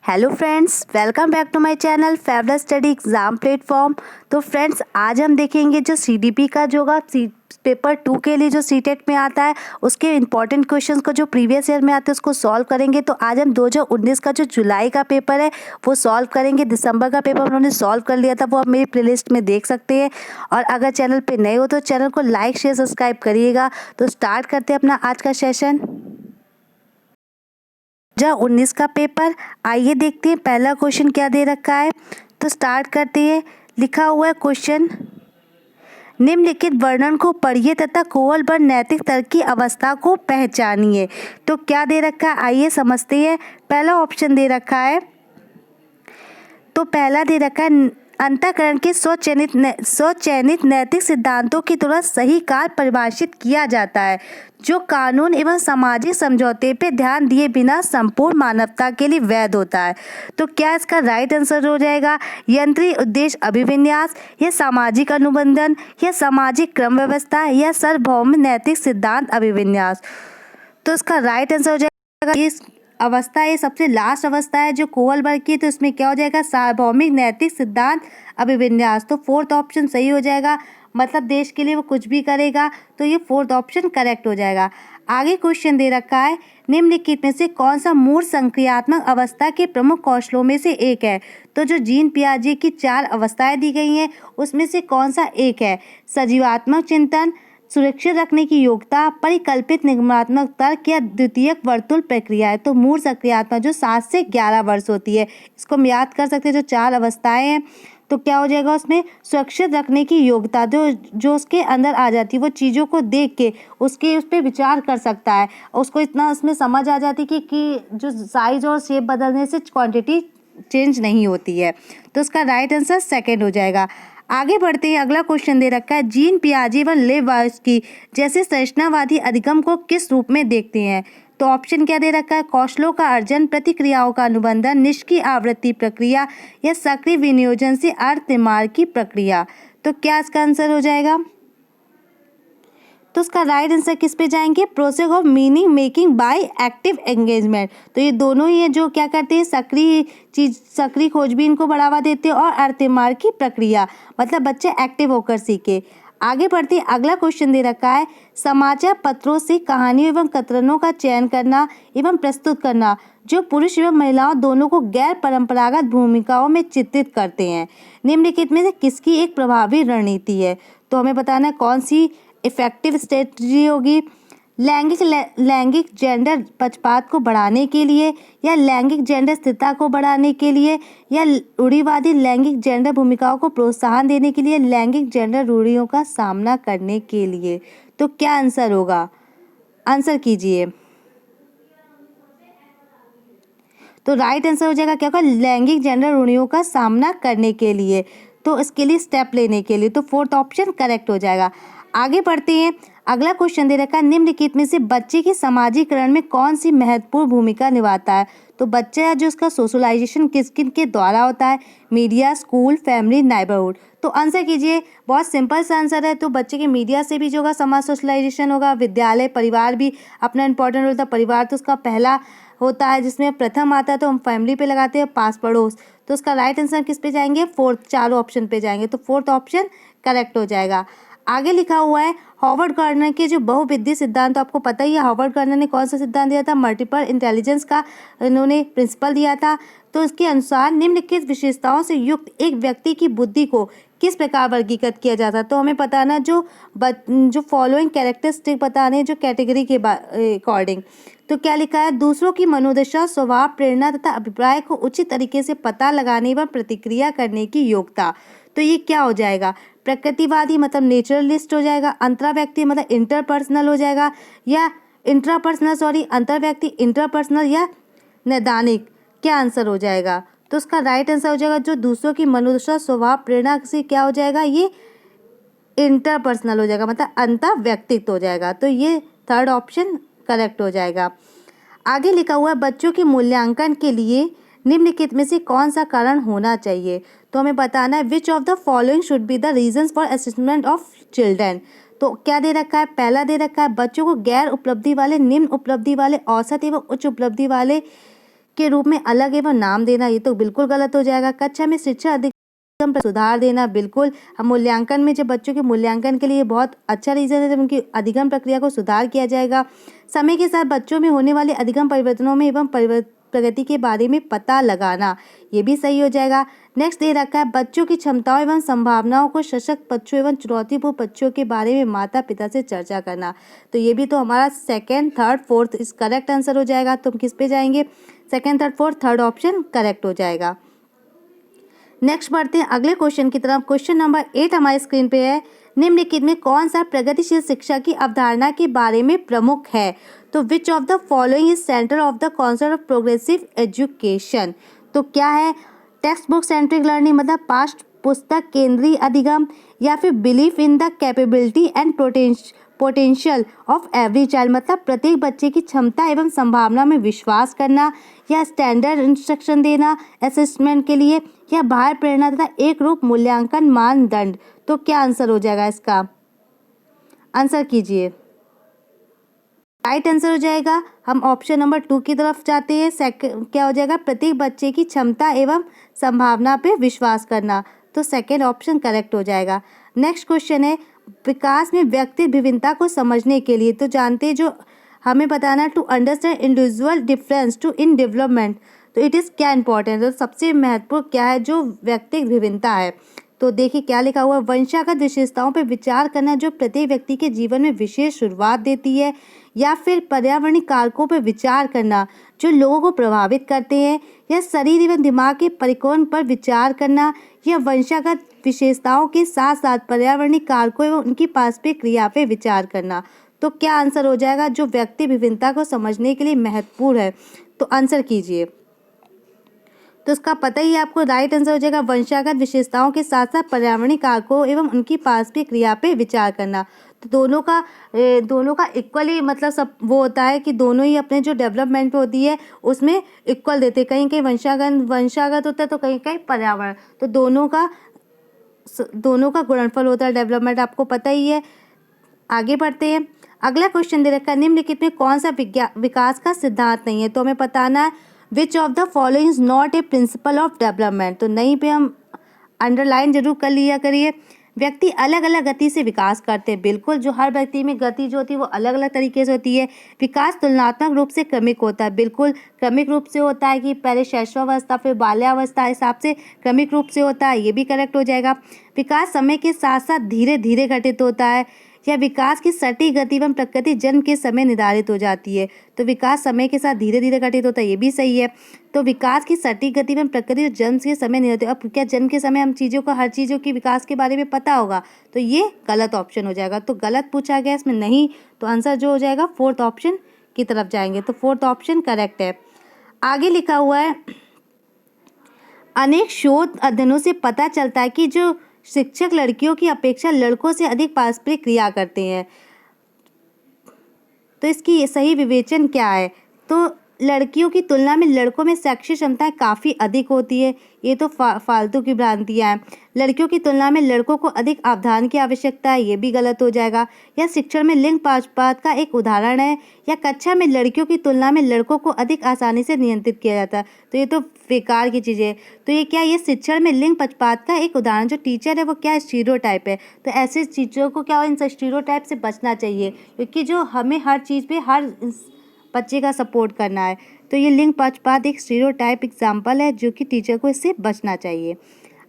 Hello friends, welcome back to my channel favourite study exam platform. तो friends, आज हम देखेंगे जो सीडीपी का जो होगा पेपर 2 के लिए जो सीटेट में आता है उसके इंपॉर्टेंट क्वेश्चंस को जो प्रीवियस ईयर में आते हैं उसको सॉल्व करेंगे। तो आज हम 2019 का जो जुलाई का पेपर है वो सॉल्व करेंगे। दिसंबर का पेपर उन्होंने सॉल्व कर लिया था, वो आप मेरी प्लेलिस्ट में देख सकते हैं। और अगर चैनल पे नए हो तो चैनल को लाइक शेयर सब्सक्राइब करिएगा। तो स्टार्ट करते हैं अपना आज का सेशन। 2019 का पेपर, आइए देखते हैं पहला क्वेश्चन क्या दे रखा है। तो स्टार्ट करते हैं। लिखा हुआ है क्वेश्चन, निम्नलिखित वर्णन को पढ़िए तथा कोवल व नैतिक तर्क की अवस्था को पहचानिए। तो क्या दे रखा है, आइए समझते हैं। पहला ऑप्शन दे रखा है, तो पहला दे रखा है अंतःकरण के स्वचयनित नैतिक सिद्धांतों की तुरंत सही काल परिभाषित किया जाता है, जो कानून एवं सामाजिक समझौते पे ध्यान दिए बिना संपूर्ण मानवता के लिए वैध होता है। तो क्या इसका राइट आंसर हो जाएगा यंत्रीय उद्देश्य अभिविन्यास, या सामाजिक अनुबंधन, या सामाजिक क्रम व्यवस्था, या सार्वभौम नैतिक सिद्धांत अभिविन्यास। तो इसका राइट आंसर हो जाएगा इस अवस्था, ये सबसे लास्ट अवस्था है जो कोवल वर्ग की है। तो इसमें क्या हो जाएगा, सार्वभौमिक नैतिक सिद्धांत अभिविन्यास। तो फोर्थ ऑप्शन सही हो जाएगा, मतलब देश के लिए वो कुछ भी करेगा। तो ये फोर्थ ऑप्शन करेक्ट हो जाएगा। आगे क्वेश्चन दे रखा है, निम्नलिखित में से कौन सा मूल संक्रियात्मक अवस्था के प्रमुख कौशलों में से एक है। तो जो जीन पियाजे की 4 अवस्थाएं दी गई हैं उसमें से कौन सा एक है। सजीवात्मक चिंतन, सुरक्षित रखने की योग्यता, परिकल्पित निगमनात्मक तर्क, या द्वितीयक वर्तुल प्रक्रिया है। तो मूल सक्रियात्मक जो 7 से 11 वर्ष होती है, इसको हम याद कर सकते हैं। जो 4 अवस्थाएं हैं तो क्या हो जाएगा उसमें, सुरक्षित रखने की योग्यता जो उसके अंदर आ जाती है, वो चीज़ों को देख के उस पर विचार कर सकता है, उसको इतना उसमें समझ आ जाती है कि जो साइज और शेप बदलने से क्वांटिटी चेंज नहीं होती है। तो उसका राइट आंसर सेकेंड हो जाएगा। आगे बढ़ते हैं, अगला क्वेश्चन दे रखा है, जीन पियाजे व लेवास्की जैसे संरचनावादी अधिगम को किस रूप में देखते हैं। तो ऑप्शन क्या दे रखा है, कौशलों का अर्जन, प्रतिक्रियाओं का अनुबंधन, निष्क्रिय आवृत्ति प्रक्रिया, या सक्रिय विनियोजन से अर्थ निर्माण की प्रक्रिया। तो क्या इसका आंसर हो जाएगा, तो उसका राइट आंसर किस पे जाएंगे, process of meaning making by active engagement. तो ये दोनों ही है जो क्या करते हैं, सक्रिय खोजबीन को बढ़ावा देते हैं, और अर्थ की प्रक्रिया, मतलब बच्चे एक्टिव होकर सीखे। आगे बढ़ते, अगला क्वेश्चन दे रखा है, समाचार पत्रों से कहानियों एवं कथनों का चयन करना एवं प्रस्तुत करना जो पुरुष एवं महिलाओं दोनों को गैर परंपरागत भूमिकाओं में चित्रित करते हैं, निम्नलिखित में से किसकी एक प्रभावी रणनीति है। तो हमें बताना है कौन सी इफेक्टिव स्ट्रेटजी होगी। लैंगिक जेंडर पक्षपात को बढ़ाने के लिए, या लैंगिक जेंडर स्थिरता को बढ़ाने के लिए, या रूढ़िवादी लैंगिक जेंडर भूमिकाओं को प्रोत्साहन देने के लिए, लैंगिक जेंडर रूढ़ियों का सामना करने के लिए। तो क्या आंसर होगा, आंसर कीजिए। तो राइट आंसर हो जाएगा क्या होगा, लैंगिक जेंडर रूढ़ियों का सामना करने के लिए, तो इसके लिए स्टेप लेने के लिए। तो फोर्थ ऑप्शन करेक्ट हो जाएगा। आगे बढ़ते हैं, अगला क्वेश्चन दे रखा है, निम्नलिखित में से बच्चे के समाजीकरण में कौन सी महत्वपूर्ण भूमिका निभाता है। तो बच्चा है जो उसका सोशलाइजेशन किस किन के द्वारा होता है, मीडिया, स्कूल, फैमिली, नेबरहुड। तो आंसर कीजिए, बहुत सिंपल सा आंसर है। तो बच्चे के मीडिया से भी जो होगा समाज सोशलाइजेशन होगा, विद्यालय परिवार भी अपना इंपॉर्टेंट रोल होता है। परिवार तो उसका पहला होता है जिसमें प्रथम आता है, तो हम फैमिली पे लगाते हैं, पास पड़ोस। तो उसका राइट आंसर किस पे जाएंगे, फोर्थ, चारों ऑप्शन पे जाएंगे। तो फोर्थ ऑप्शन करेक्ट हो जाएगा। आगे लिखा हुआ है, हॉवर्ड गार्डनर के जो बहुविधीय सिद्धांत, तो आपको पता ही है हॉवर्ड गार्डनर ने कौन सा सिद्धांत दिया था, मल्टीपल इंटेलिजेंस का इन्होंने प्रिंसिपल दिया था। तो इसके अनुसार निम्नलिखित विशेषताओं से युक्त एक व्यक्ति की बुद्धि को किस प्रकार वर्गीकृत किया जाता है। तो हमें बताना जो फॉलोइंग कैरेक्टरिस्टिक बताने जो कैटेगरी के अकॉर्डिंग। तो क्या लिखा है, दूसरों की मनोदशा, स्वभाव, प्रेरणा तथा अभिप्राय को उचित तरीके से पता लगाने व प्रतिक्रिया करने की योग्यता। तो ये क्या हो जाएगा, प्रकृतिवादी मतलब नेचुरलिस्ट हो जाएगा, अंतराव्यक्ति मतलब इंटरपर्सनल हो जाएगा, या अंतरव्यक्ति इंटरपर्सनल, या नैदानिक। क्या आंसर हो जाएगा, तो उसका राइट आंसर हो जाएगा जो दूसरों की मनोदशा, स्वभाव, प्रेरणा से क्या हो जाएगा, ये इंटरपर्सनल हो जाएगा, मतलब अंतर्व्यक्तित्व हो जाएगा। तो ये थर्ड ऑप्शन करेक्ट हो जाएगा। आगे लिखा हुआ है, बच्चों के मूल्यांकन के लिए निम्नलिखित में से कौन सा कारण होना चाहिए। तो हमें बताना है, which of the following should be the reasons for assessment of children. तो क्या दे रखा है, पहला दे रखा है, बच्चों को गैर उपलब्धि वाले, निम्न उपलब्धि वाले, औसत एवं उच्च उपलब्धि वाले के रूप में अलग एवं नाम देना, ये तो बिल्कुल गलत हो जाएगा। कक्षा में शिक्षा अधिगम पर सुधार देना, बिल्कुल। हम मूल्यांकन में जब बच्चों के मूल्यांकन के लिए बहुत अच्छा रीज़न है जब उनकी अधिगम प्रक्रिया को सुधार किया जाएगा। समय के साथ बच्चों में होने वाले अधिगम परिवर्तनों में एवं प्रगति के बारे में पता लगाना, ये भी सही हो जाएगा। नेक्स्ट दे रखा है बच्चों की क्षमताओं एवं संभावनाओं को सशक्त पक्षों एवं चुनौतीपूर्ण पक्षों के बारे में माता पिता से चर्चा करना। तो ये भी तो हमारा सेकंड, थर्ड, फोर्थ इस करेक्ट आंसर हो जाएगा। तो हम किस पे जाएंगे? Second, third, fourth, third option correct हो जाएगा। नेक्स्ट बढ़ते हैं अगले क्वेश्चन की तरफ। क्वेश्चन नंबर 8 हमारे स्क्रीन पे है। निम्नलिखित में कौन सा प्रगतिशील शिक्षा की अवधारणा के बारे में प्रमुख है? तो which of the following is centre of the concept of progressive education? तो क्या है? टेक्स्ट बुक सेंट्रिक लर्निंग मतलब पास्ट पुस्तक केंद्रीय अधिगम, या फिर belief in the capability and potential of every child मतलब प्रत्येक बच्चे की क्षमता एवं संभावना में विश्वास करना, या स्टैंडर्ड इंस्ट्रक्शन देना असेसमेंट के लिए, या बाह्य प्रेरणा तथा एक रूप मूल्यांकन मानदंड? तो क्या आंसर हो जाएगा इसका? आंसर कीजिए। राइट आंसर हो जाएगा, हम ऑप्शन नंबर 2 की तरफ जाते हैं। सेकंड क्या हो जाएगा? प्रत्येक बच्चे की क्षमता एवं संभावना पे विश्वास करना। तो सेकंड ऑप्शन करेक्ट हो जाएगा। नेक्स्ट क्वेश्चन है विकास में व्यक्ति विभिन्नता को समझने के लिए। तो जानते हैं जो हमें बताना to understand individual difference to in development, तो इट इज़ क्या इंपॉर्टेंट? तो सबसे महत्वपूर्ण क्या है जो व्यक्तिगत विभिन्नता है? तो देखिए क्या लिखा हुआ है, वंशागत विशेषताओं पर विचार करना जो प्रत्येक व्यक्ति के जीवन में विशेष शुरुआत देती है, या फिर पर्यावरणीय कारकों पर विचार करना जो लोगों को प्रभावित करते हैं, या शरीर एवं दिमाग के परिकोण पर विचार करना, या वंशागत विशेषताओं के साथ साथ पर्यावरणीय कारकों एवं उनकी पारस्परिक क्रिया पर विचार करना। तो क्या आंसर हो जाएगा जो व्यक्ति विभिन्नता को समझने के लिए महत्वपूर्ण है? तो आंसर कीजिए। तो इसका पता ही आपको राइट आंसर हो जाएगा वंशागत विशेषताओं के साथ साथ पर्यावरणीय कारकों एवं उनकी पारस्परिक क्रिया पे विचार करना। तो दोनों का इक्वली मतलब सब वो होता है कि दोनों ही अपने जो डेवलपमेंट पे होती है उसमें इक्वल देते हैं। कहीं कहीं वंशागत होता है तो कहीं कहीं पर्यावरण, तो दोनों का गुणनफल होता है डेवलपमेंट, आपको पता ही है। आगे बढ़ते हैं। अगला क्वेश्चन दे रखा है निम्नलिखित में कौन सा विकास का सिद्धांत नहीं है? तो हमें बताना है which of the following is not a principle of development. तो नहीं पे हम अंडरलाइन जरूर कर लिया करिए। व्यक्ति अलग अलग गति से विकास करते हैं, बिल्कुल। जो हर व्यक्ति में गति जो होती है वो अलग अलग तरीके से होती है। विकास तुलनात्मक रूप से क्रमिक होता है, बिल्कुल क्रमिक रूप से होता है कि पहले शैशवावस्था फिर बाल्यावस्था हिसाब से क्रमिक रूप से होता है, ये भी करेक्ट हो जाएगा। विकास समय के साथ साथ धीरे धीरे घटित होता है, या विकास की सटीक गति एवं प्रकृति जन्म के समय निर्धारित हो जाती है। तो विकास समय के साथ धीरे धीरे घटित होता है, ये भी सही है। तो विकास की सटीक गति एवं प्रकृति जन्म के समय निर्धारित। अब क्या जन्म के समय हम हर चीज़ों की विकास के बारे में पता होगा? तो ये गलत ऑप्शन हो जाएगा। तो गलत पूछा गया इसमें नहीं, तो आंसर जो हो जाएगा फोर्थ ऑप्शन की तरफ जाएंगे। तो फोर्थ ऑप्शन करेक्ट है। आगे लिखा हुआ है अनेक शोध अध्ययनों से पता चलता है कि जो शिक्षक लड़कियों की अपेक्षा लड़कों से अधिक पारस्परिक क्रिया करते हैं। तो इसकी सही विवेचन क्या है? तो लड़कियों की तुलना में लड़कों में शैक्षिक क्षमताएं काफ़ी अधिक होती है, ये तो फालतू की भ्रांतियाँ हैं। लड़कियों की तुलना में लड़कों को अधिक अवधान की आवश्यकता है, ये भी गलत हो जाएगा। या शिक्षण में लिंग पक्षपात का एक उदाहरण है, या कक्षा में लड़कियों की तुलना में लड़कों को अधिक आसानी से नियंत्रित किया जाता है। तो ये तो बेकार की चीज़ें। तो ये क्या, ये शिक्षण में लिंग पक्षपात का एक उदाहरण, जो टीचर है वो क्या स्टीरियोटाइप है। तो ऐसे चीज़ों को क्या, इन स्टीरियोटाइप से बचना चाहिए, क्योंकि जो हमें हर चीज़ पे हर बच्चे का सपोर्ट करना है। तो ये लिंग पक्षपात एक स्टीरियोटाइप एग्जाम्पल है जो कि टीचर को इससे बचना चाहिए।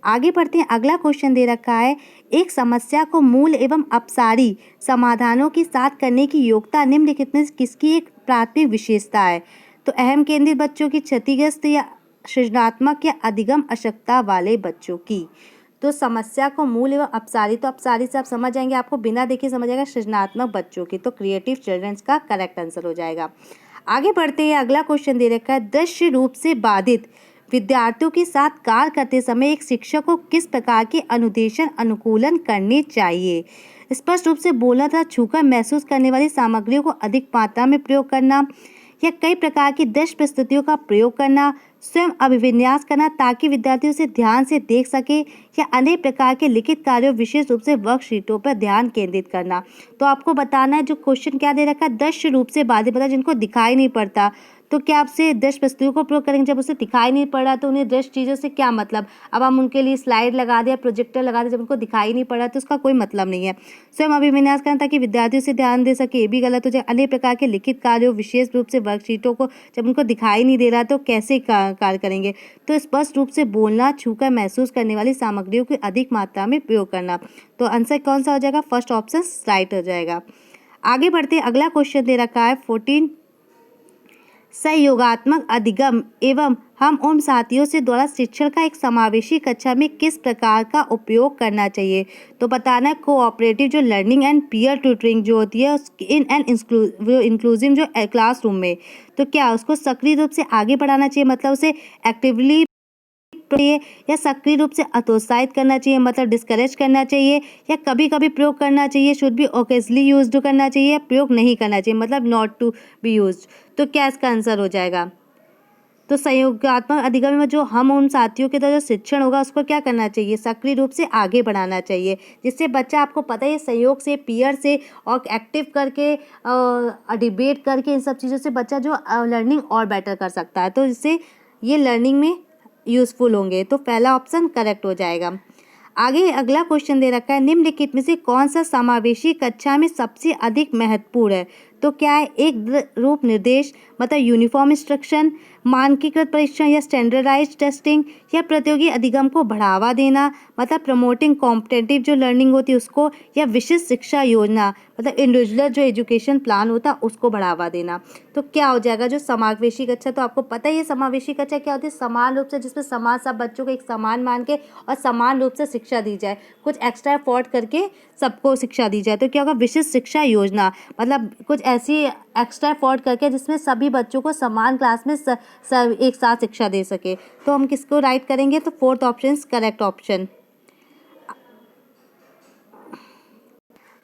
आगे बढ़ते हैं। अगला क्वेश्चन दे रखा है एक समस्या को मूल एवं अपसारी समाधानों के साथ करने की योग्यता निम्नलिखित में किसकी एक प्राथमिक विशेषता है? तो अहम केंद्रित बच्चों की, क्षतिग्रस्त या सृजनात्मक या अधिगम अशक्तता वाले बच्चों की। तो समस्या को मूल एवं अपसारी, तो अपसारी से आप समझ जाएंगे, आपको बिना देखे समझ आएगा सृजनात्मक बच्चों की। तो क्रिएटिव चिल्ड्रंस का करेक्ट आंसर हो जाएगा। आगे बढ़ते हैं। अगला क्वेश्चन दे रखा है दृश्य रूप से बाधित विद्यार्थियों के साथ कार्य करते समय एक शिक्षक को किस प्रकार के अनुदेशन अनुकूलन करने चाहिए? स्पष्ट रूप से बोलना तथा छूकर महसूस करने वाली सामग्रियों को अधिक मात्रा में प्रयोग करना, या कई प्रकार की दृश्य प्रस्तुतियों का प्रयोग करना, स्वयं अभिविन्यास करना ताकि विद्यार्थी उसे ध्यान से देख सके, या अनेक प्रकार के लिखित कार्यों विशेष रूप से वर्कशीटों पर ध्यान केंद्रित करना। तो आपको बताना है जो क्वेश्चन क्या दे रखा है, दृश्य रूप से बाधित, मतलब जिनको दिखाई नहीं पड़ता। तो क्या आपसे दृश्य वस्तुओं को प्रयोग करेंगे, जब उसे दिखाई नहीं पड़ रहा तो उन्हें दृश्य चीज़ों से क्या मतलब। अब हम उनके लिए स्लाइड लगा दिया, प्रोजेक्टर लगा दिया, जब उनको दिखाई नहीं पड़ रहा तो उसका कोई मतलब नहीं है। स्वयं अभिविन्यास करना ताकि विद्यार्थियों से ध्यान दे सके, ये भी गलत हो जाए। अनेक प्रकार के लिखित कार्यों, विशेष रूप से वर्कशीटों को जब उनको दिखाई नहीं दे रहा तो कैसे कार्य करेंगे। तो स्पष्ट रूप से बोलना, छूकर महसूस करने वाली सामग्रियों की अधिक मात्रा में प्रयोग करना। तो आंसर कौन सा हो जाएगा, फर्स्ट ऑप्शन राइट हो जाएगा। आगे बढ़ते हैं, अगला क्वेश्चन दे रखा है 14, सहयोगात्मक अधिगम एवं हम उन साथियों से द्वारा शिक्षण का एक समावेशी कक्षा में किस प्रकार का उपयोग करना चाहिए। तो बताना है कोऑपरेटिव जो लर्निंग एंड पीयर ट्यूटरिंग जो होती है इन एंड इंक्लूसिव जो क्लासरूम में, तो क्या उसको सक्रिय रूप से आगे बढ़ाना चाहिए, मतलब उसे एक्टिवली चाहिए, या सक्रिय रूप से हतोत्साहित करना चाहिए, मतलब डिस्करेज करना चाहिए, या कभी कभी प्रयोग करना चाहिए, शुड बी ओकेजनली यूज्ड करना चाहिए, प्रयोग नहीं करना चाहिए, मतलब नॉट टू बी यूज्ड। तो क्या इसका आंसर हो जाएगा। तो सहयोगात्मक अधिगम में जो हम उन साथियों के द्वारा जो शिक्षण होगा उसको क्या करना चाहिए, सक्रिय रूप से आगे बढ़ाना चाहिए, जिससे बच्चा, आपको पता है सहयोग से, पीयर से और एक्टिव करके डिबेट करके इन सब चीज़ों से बच्चा जो लर्निंग और बेटर कर सकता है, तो इससे ये लर्निंग में यूजफुल होंगे। तो पहला ऑप्शन करेक्ट हो जाएगा। आगे अगला क्वेश्चन दे रखा है, निम्नलिखित में से कौन सा समावेशी कक्षा में सबसे अधिक महत्वपूर्ण है। तो क्या है, एक रूप निर्देश, मतलब यूनिफॉर्म इंस्ट्रक्शन, मानकीकृत परीक्षण या स्टैंडर्डाइज्ड टेस्टिंग, या प्रतियोगी अधिगम को बढ़ावा देना, मतलब प्रमोटिंग कॉम्पिटेटिव जो लर्निंग होती है उसको, या विशिष्ट शिक्षा योजना, मतलब इंडिविजुअल जो एजुकेशन प्लान होता है उसको बढ़ावा देना। तो क्या हो जाएगा, जो समावेशी कक्षा, तो आपको पता ही है समावेशी कक्षा क्या होती है, समान रूप से जिसमें समान सब बच्चों को एक समान मान के और समान रूप से शिक्षा दी जाए, कुछ एक्स्ट्रा एफर्ट करके सबको शिक्षा दी जाए। तो क्या होगा, विशिष्ट शिक्षा योजना, मतलब कुछ ऐसी एक्स्ट्रा एफर्ट करके जिसमें सभी बच्चों को समान क्लास में एक साथ शिक्षा दे सके। तो हम किसको राइट करेंगे, तो फोर्थ ऑप्शन करेक्ट ऑप्शन।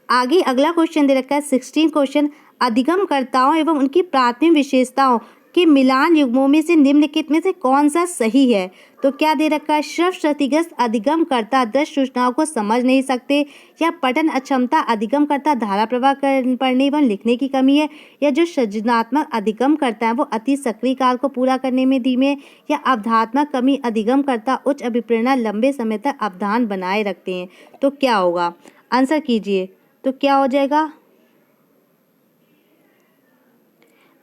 आगे अगला क्वेश्चन दे रखा है 16 क्वेश्चन, अधिगमकर्ताओं एवं उनकी प्राथमिक विशेषताओं के मिलान युग्मों में से निम्नलिखित में से कौन सा सही है। तो क्या दे रखा है, श्रव क्षतिग्रस्त अधिगमकर्ता दृश्य सूचनाओं को समझ नहीं सकते, या पठन अक्षमता अधिगमकर्ता धारा प्रवाह पढ़ने एवं लिखने की कमी है, या जो सृजनात्मक अधिगमकर्ता है वो अति सक्रिय कार्य को पूरा करने में धीमे, या अवधात्मक कमी अधिगमकर्ता उच्च अभिप्रेरणा लंबे समय तक अवधान बनाए रखते हैं। तो क्या होगा, आंसर कीजिए। तो क्या हो जाएगा,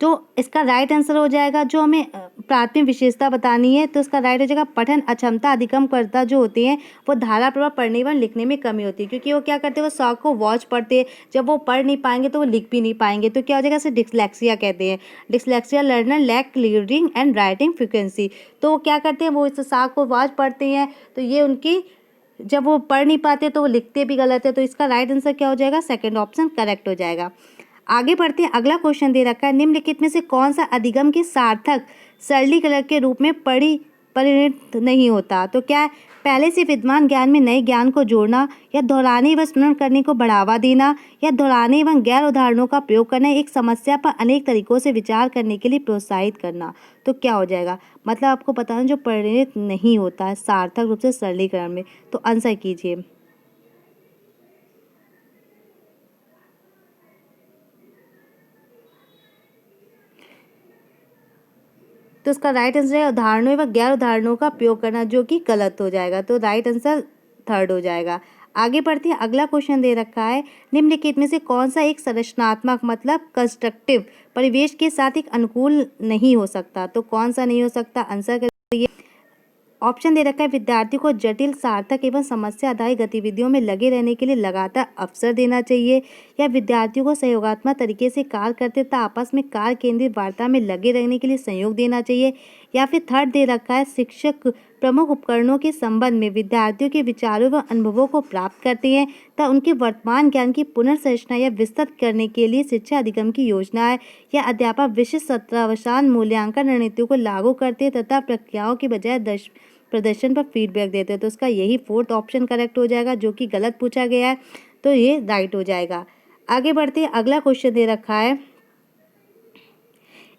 तो इसका राइट आंसर हो जाएगा, जो हमें प्राथमिक विशेषता बतानी है तो इसका राइट हो जाएगा पठन अक्षमता अधिगमकर्ता जो होते हैं वो धारा प्रवाह पढ़ने एवं लिखने में कमी होती है, क्योंकि वो क्या करते हैं, वो शौक को वॉच पढ़ते हैं, जब वो पढ़ नहीं पाएंगे तो वो लिख भी नहीं पाएंगे। तो क्या हो जाएगा, इसे डिस्लेक्सिया कहते हैं। Dyslexia learner lack reading and writing frequency. तो वो क्या करते हैं, वो इस शौक को वॉच पढ़ते हैं, तो ये उनकी, जब वो पढ़ नहीं पाते तो वो लिखते भी गलत है। तो इसका राइट आंसर क्या हो जाएगा, सेकंड ऑप्शन करेक्ट हो जाएगा। आगे बढ़ते हैं, अगला क्वेश्चन दे रखा है, निम्नलिखित में से कौन सा अधिगम के सार्थक सरलीकरण के रूप में परिणत नहीं होता। तो क्या है, पहले से विद्यमान ज्ञान में नए ज्ञान को जोड़ना, या दोहराने व स्मरण करने को बढ़ावा देना, या दोहराने एवं गैर उदाहरणों का प्रयोग करना, एक समस्या पर अनेक तरीकों से विचार करने के लिए प्रोत्साहित करना। तो क्या हो जाएगा, मतलब आपको बताना जो परिणत नहीं होता है सार्थक रूप से सरलीकरण में। तो आंसर कीजिए। तो इसका राइट आंसर है उदाहरणों एवं गैर उदाहरणों का प्रयोग करना, जो कि गलत हो जाएगा। तो राइट आंसर थर्ड हो जाएगा। आगे बढ़ते हैं, अगला क्वेश्चन दे रखा है, निम्नलिखित में से कौन सा एक संरचनात्मक मतलब कंस्ट्रक्टिव परिवेश के साथ एक अनुकूल नहीं हो सकता। तो कौन सा नहीं हो सकता, आंसर करिए। ऑप्शन दे रखा है, विद्यार्थी को जटिल सार्थक एवं समस्या आधारित गतिविधियों में लगे रहने के लिए लगातार अवसर देना चाहिए, या विद्यार्थियों को सहयोगात्मक तरीके से कार्य करते तथा आपस में कार्य केंद्रित वार्ता में लगे रहने के लिए सहयोग देना चाहिए, या फिर थर्ड दे रखा है, शिक्षक प्रमुख उपकरणों के संबंध में विद्यार्थियों के विचारों व अनुभवों को प्राप्त करते हैं तथा उनके वर्तमान ज्ञान की पुनर्संरचना या विस्तृत करने के लिए शिक्षा अधिगम की योजना है, या अध्यापक विशिष्ट सत्रावसान मूल्यांकन रणनीतियों को लागू करते हैं तथा प्रक्रियाओं के बजाय प्रदर्शन पर फीडबैक देते हैं। तो इसका यही फोर्थ ऑप्शन करेक्ट हो जाएगा, जो कि गलत पूछा गया है। तो ये राइट हो जाएगा। आगे बढ़ते हैं, अगला क्वेश्चन दे रखा है,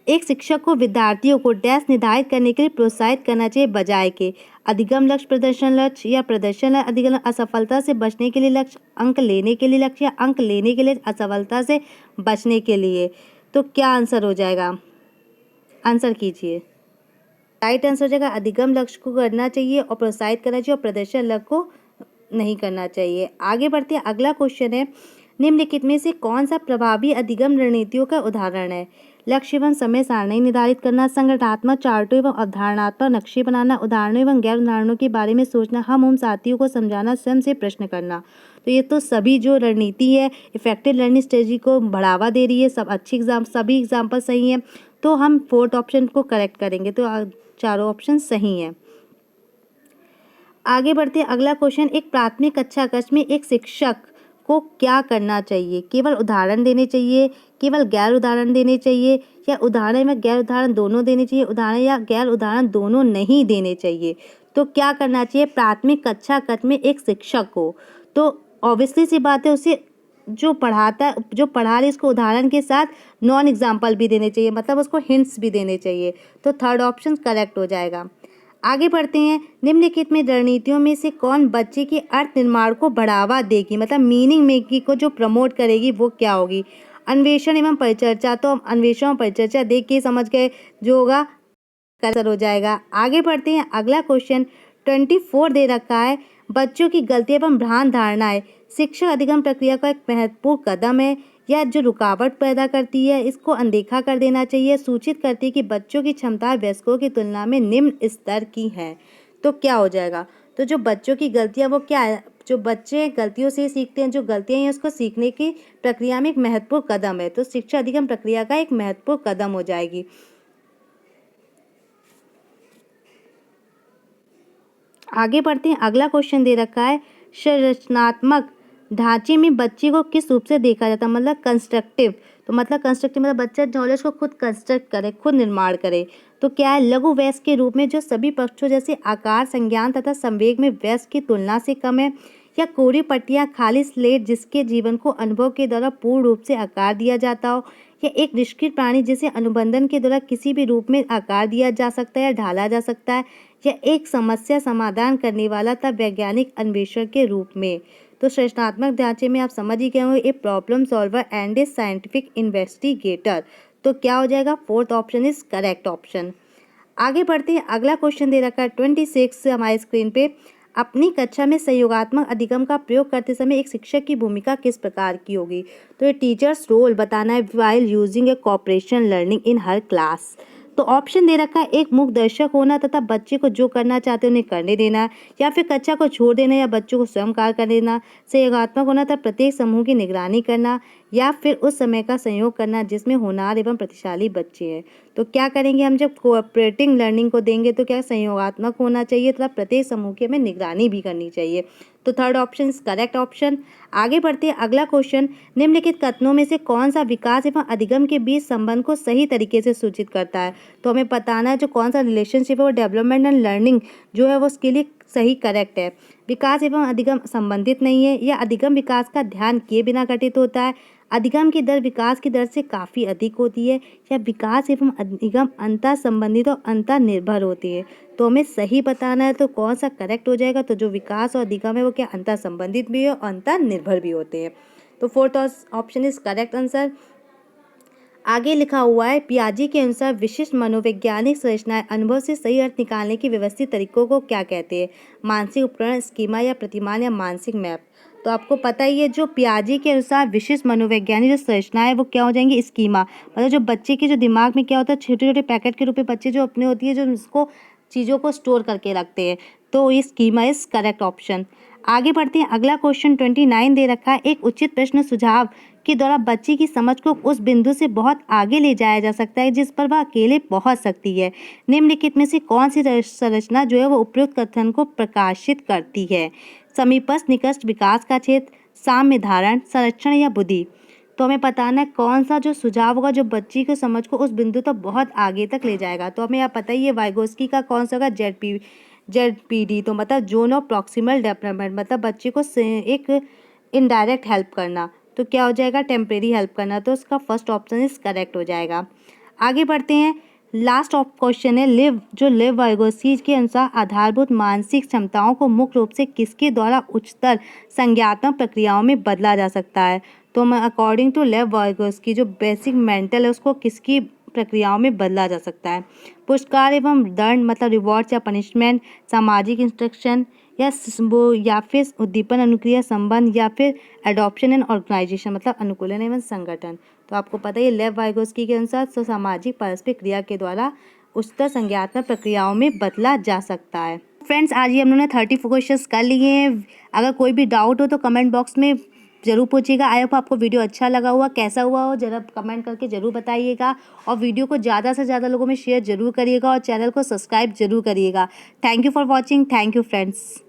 एक शिक्षक को विद्यार्थियों को डैश निर्धारित करने के लिए प्रोत्साहित करना चाहिए बजाय के अधिगम लक्ष्य प्रदर्शन लक्ष्य, या प्रदर्शन अधिगम असफलता से बचने के लिए लक्ष्य, अंक लेने के लिए लक्ष्य, या अंक लेने के लिए असफलता से बचने के लिए। तो क्या आंसर हो जाएगा, आंसर कीजिए। राइट आंसर हो जाएगा अधिगम लक्ष्य को करना चाहिए और प्रोत्साहित करना चाहिए और प्रदर्शन लक्ष्य को नहीं करना चाहिए। आगे बढ़ते हैं, अगला क्वेश्चन है निम्नलिखित में से कौन सा प्रभावी अधिगम रणनीतियों का उदाहरण है? लक्ष्य एवं समय सारणी निर्धारित करना, संगठनात्मक चार्टों एवं अवधारणात्मक नक्शे बनाना, उदाहरणों एवं गैर उदाहरणों के बारे में सोचना, हम उन साथियों को समझाना, स्वयं से प्रश्न करना। तो ये तो सभी जो रणनीति है इफेक्टिव लर्निंग स्ट्रेटजी को बढ़ावा दे रही है, सब अच्छी सभी एग्जाम्पल सही हैं। तो हम फोर्थ ऑप्शन को करेक्ट करेंगे, तो चारों ऑप्शन सही हैं। आगे बढ़ते हैं, अगला क्वेश्चन, एक प्राथमिक कक्षा कक्ष में एक शिक्षक को क्या करना चाहिए? केवल उदाहरण देने चाहिए, केवल गैर उदाहरण देने चाहिए, या उदाहरण में गैर उदाहरण दोनों देने चाहिए, उदाहरण या गैर उदाहरण दोनों नहीं देने चाहिए? तो क्या करना चाहिए प्राथमिक कक्षा कक्ष में एक शिक्षक को? तो ऑब्वियसली सी बात है, उसे जो पढ़ाता है, जो पढ़ा रहे उसको उदाहरण के साथ नॉन एग्जाम्पल भी देने चाहिए, मतलब उसको हिंट्स भी देने चाहिए। तो थर्ड ऑप्शन करेक्ट हो जाएगा। आगे बढ़ते हैं, निम्नलिखित में रणनीतियों में से कौन बच्चे के अर्थ निर्माण को बढ़ावा देगी, मतलब मीनिंग मेकिंग को जो प्रमोट करेगी वो क्या होगी? अन्वेषण एवं परिचर्चा। तो हम अन्वेषण और परिचर्चा देख के समझ गए, जो होगा करेक्ट हो जाएगा। आगे बढ़ते हैं, अगला क्वेश्चन 24 दे रखा है, बच्चों की गलती एवं भ्रांत धारणाएं शिक्षक अधिगम प्रक्रिया का एक महत्वपूर्ण कदम है, या जो रुकावट पैदा करती है, इसको अनदेखा कर देना चाहिए, सूचित करती है कि बच्चों की क्षमता वयस्कों की तुलना में निम्न स्तर की है। तो क्या हो जाएगा? तो जो बच्चों की गलतियां वो क्या है, जो बच्चे गलतियों से सीखते हैं, जो गलतियां हैं उसको सीखने की प्रक्रिया में एक महत्वपूर्ण कदम है, तो शिक्षा अधिगम प्रक्रिया का एक महत्वपूर्ण कदम हो जाएगी। आगे बढ़ते हैं, अगला क्वेश्चन दे रखा है, संरचनात्मक ढांचे में बच्चे को किस रूप से देखा जाता है, मतलब कंस्ट्रक्टिव। तो मतलब कंस्ट्रक्टिव मतलब बच्चा नॉलेज को खुद कंस्ट्रक्ट करे, खुद निर्माण करे। तो क्या है? लघु वयस्क के रूप में जो सभी पक्षों जैसे आकार, संज्ञान तथा संवेग में वयस्क की तुलना से कम है, या कोरी पट्टियाँ, खाली स्लेट जिसके जीवन को अनुभव के द्वारा पूर्ण रूप से आकार दिया जाता हो, या एक निष्क्रिय प्राणी जिसे अनुबंधन के द्वारा किसी भी रूप में आकार दिया जा सकता है या ढाला जा सकता है, या एक समस्या समाधान करने वाला तथा वैज्ञानिक अन्वेषण के रूप में। तो संरचनात्मक ढांचे में आप समझ ही गए होंगे, a problem solver and A scientific investigator. तो क्या हो जाएगा? Fourth option is correct option. आगे बढ़ते हैं, अगला क्वेश्चन दे रखा है 26 हमारे स्क्रीन पे, अपनी कक्षा में सहयोगात्मक अधिगम का प्रयोग करते समय एक शिक्षक की भूमिका किस प्रकार की होगी? तो ये टीचर्स रोल बताना है व्हाइल यूजिंग ए कोऑपरेशन लर्निंग इन हर क्लास। तो ऑप्शन दे रखा है, एक मुख्य दर्शक होना तथा बच्चे को जो करना चाहते हैं उन्हें करने देना, या फिर कक्षा को छोड़ देना या बच्चों को स्वयं कार्य करने देना, सहयोगात्मक होना तथा प्रत्येक समूह की निगरानी करना, या फिर उस समय का संयोग करना जिसमें होनहार एवं प्रतिशाली बच्चे हैं। तो क्या करेंगे हम? जब कोऑपरेटिंग लर्निंग को देंगे तो क्या संयोगात्मक होना चाहिए तथा प्रत्येक समूह की हमें निगरानी भी करनी चाहिए। तो third option is correct option. आगे बढ़ते हैं, अगला क्वेश्चन, निम्नलिखित कथनों में से कौन सा विकास एवं अधिगम के बीच संबंध को सही तरीके से सूचित करता है? तो हमें बताना है जो कौन सा रिलेशनशिप है वो डेवलपमेंट एंड लर्निंग जो है वो उसके लिए सही करेक्ट है। विकास एवं अधिगम संबंधित नहीं है, या अधिगम विकास का ध्यान किए बिना घटित होता है, अधिगम की दर विकास की दर से काफ़ी अधिक होती है, या विकास एवं अधिगम अंतर संबंधित और अंतर निर्भर होती है। तो हमें सही बताना है, तो कौन सा करेक्ट हो जाएगा? तो जो विकास और अधिगम है वो क्या अंतर संबंधित भी है और अंतर निर्भर भी होते हैं। तो fourth option is correct answer. आगे लिखा हुआ है, पियाजे के अनुसार विशिष्ट मनोवैज्ञानिक संरचनाएं अनुभव से सही अर्थ निकालने के व्यवस्थित तरीकों को क्या कहते हैं? मानसिक उपकरण, स्कीमा, या प्रतिमान, या मानसिक मैप। तो आपको पता ही है, जो पियाजे के अनुसार विशिष्ट मनोवैज्ञानिक जो संरचना है वो क्या हो जाएंगी? स्कीमा। मतलब जो बच्चे के जो दिमाग में क्या होता है, छोटे छोटे पैकेट के रूप में बच्चे जो अपने होती है जो उसको चीज़ों को स्टोर करके रखते हैं, तो ये स्कीमा इज करेक्ट ऑप्शन। आगे बढ़ते हैं, अगला क्वेश्चन 29 दे रखा है, एक उचित प्रश्न सुझाव के द्वारा बच्चे की समझ को उस बिंदु से बहुत आगे ले जाया जा सकता है जिस पर वह अकेले पहुंच सकती है। निम्नलिखित में से कौन सी संरचना जो है वो उपयुक्त कथन को प्रकाशित करती है? समीपस्थ निकट विकास का क्षेत्र, साम्य धारण, संरक्षण, या बुद्धि। तो हमें बताना है कौन सा जो सुझाव होगा जो बच्ची की समझ को उस बिंदु तक बहुत आगे तक ले जाएगा। तो हमें यहाँ पता ही है वाइगोस्की का कौन सा होगा? जेडपीडी। तो मतलब जोन ऑफ प्रॉक्सिमल डेवलपमेंट, मतलब बच्चे को एक इनडायरेक्ट हेल्प करना। तो क्या हो जाएगा? टेम्परेरी हेल्प करना। तो उसका फर्स्ट ऑप्शन इज करेक्ट हो जाएगा। आगे बढ़ते हैं, लास्ट ऑफ क्वेश्चन है लिव वाइगोस्की के अनुसार आधारभूत मानसिक क्षमताओं को मुख्य रूप से किसके द्वारा उच्चतर संज्ञानात्मक प्रक्रियाओं में बदला जा सकता है? तो अकॉर्डिंग टू लेव वाइगोस्की जो बेसिक मेंटल है उसको किसकी प्रक्रियाओं में बदला जा सकता है। पुरस्कार एवं दंड मतलब रिवॉर्ड या पनिशमेंट, सामाजिक इंस्ट्रक्शन या फिर उद्दीपन, अनुक्रिया, संबंध या फिर एडॉप्शन एंड ऑर्गेनाइजेशन मतलब अनुकूलन एवं संगठन। तो आपको पता है लेव वाइगोस्की के अनुसार सामाजिक पारस्परिक क्रिया के द्वारा उच्चतर संज्ञानात्मक प्रक्रियाओं में बदला जा सकता है। फ्रेंड्स, आज ये हम लोगों ने 34 क्वेश्चंस कर लिए हैं। अगर कोई भी डाउट हो तो कमेंट बॉक्स में ज़रूर पूछिएगा। आई होप आपको वीडियो अच्छा लगा हुआ, कैसा हुआ हो जरा कमेंट करके ज़रूर बताइएगा और वीडियो को ज़्यादा से ज़्यादा लोगों में शेयर ज़रूर करिएगा और चैनल को सब्सक्राइब ज़रूर करिएगा। Thank you for watching. Thank you friends.